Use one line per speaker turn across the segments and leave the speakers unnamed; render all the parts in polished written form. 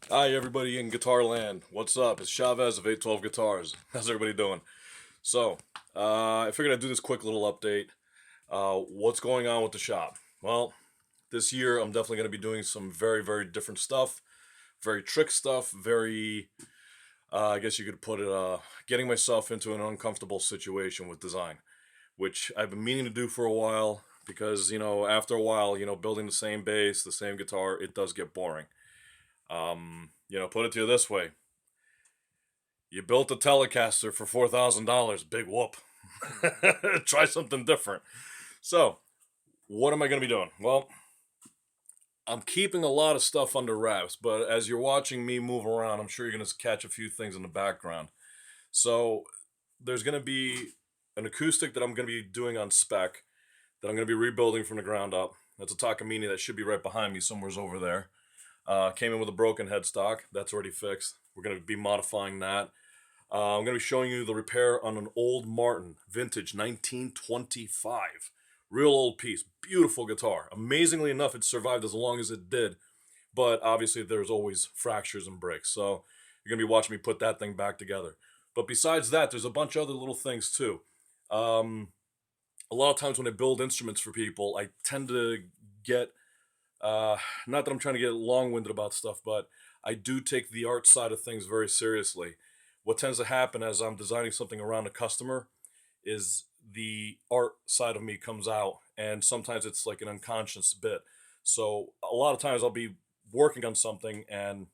Hi, everybody in Guitar Land. What's up? It's Chavez of 812 Guitars. How's everybody doing? So, I figured I'd do this quick little update. What's going on with the shop? Well, this year I'm definitely going to be doing some very, very different stuff. Very trick stuff. Very, I guess you could put it, getting myself into an uncomfortable situation with design, which I've been meaning to do for a while because, after a while, building the same bass, the same guitar, it does get boring. Put it to you this way. You built a Telecaster for $4,000. Big whoop. Try something different. So, what am I going to be doing? Well, I'm keeping a lot of stuff under wraps, but as you're watching me move around, I'm sure you're going to catch a few things in the background. So, there's going to be an acoustic that I'm going to be doing on spec that I'm going to be rebuilding from the ground up. That's a Takamine that should be right behind me, somewhere's over there. Came in with a broken headstock. That's already fixed. We're going to be modifying that. I'm going to be showing you the repair on an old Martin, vintage 1925. Real old piece. Beautiful guitar. Amazingly enough, it survived as long as it did. But obviously, there's always fractures and breaks. So you're going to be watching me put that thing back together. But besides that, there's a bunch of other little things too. A lot of times when I build instruments for people, I tend to get not that I'm trying to get long-winded about stuff, but I do take the art side of things very seriously. What tends to happen as I'm designing something around a customer is the art side of me comes out, and sometimes it's like an unconscious bit. So a lot of times I'll be working on something and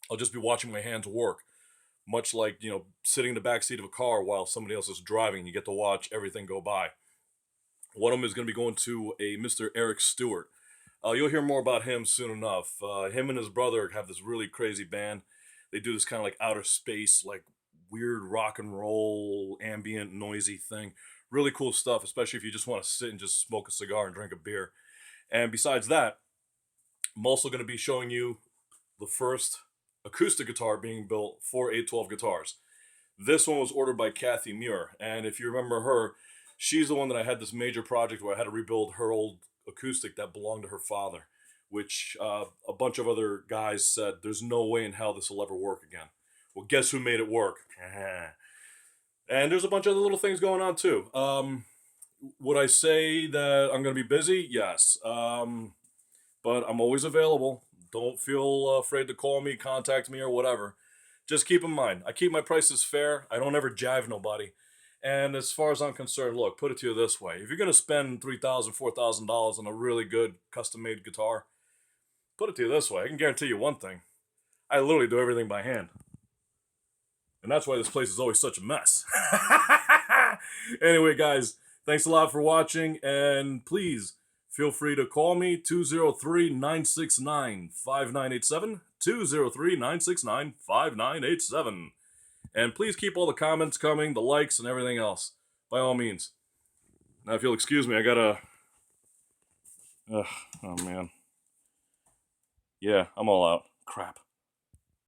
I'll just be watching my hands work, much like, sitting in the back seat of a car while somebody else is driving. You get to watch everything go by. One of them is going to be going to a Mr. Eric Stewart. You'll hear more about him soon enough. Him and his brother have this really crazy band. They do this kind of like outer space, like weird rock and roll, ambient, noisy thing. Really cool stuff, especially if you just want to sit and just smoke a cigar and drink a beer. And besides that, I'm also going to be showing you the first acoustic guitar being built for 812 Guitars. This one was ordered by Kathy Muir, and if you remember her, she's the one that I had this major project where I had to rebuild her old acoustic that belonged to her father, which a bunch of other guys said, there's no way in hell this will ever work again. Well, guess who made it work? And there's a bunch of other little things going on too. Would I say that I'm going to be busy? Yes. But I'm always available. Don't feel afraid to call me, contact me, or whatever. Just keep in mind, I keep my prices fair. I don't ever jive nobody. And as far as I'm concerned, look, put it to you this way. If you're going to spend $3,000, $4,000 on a really good custom-made guitar, put it to you this way. I can guarantee you one thing. I literally do everything by hand. And that's why this place is always such a mess. Anyway, guys, thanks a lot for watching. And please feel free to call me, 203-969-5987. 203-969-5987. And please keep all the comments coming, the likes, and everything else. By all means. Now, if you'll excuse me, I gotta... oh, man. Yeah, I'm all out. Crap.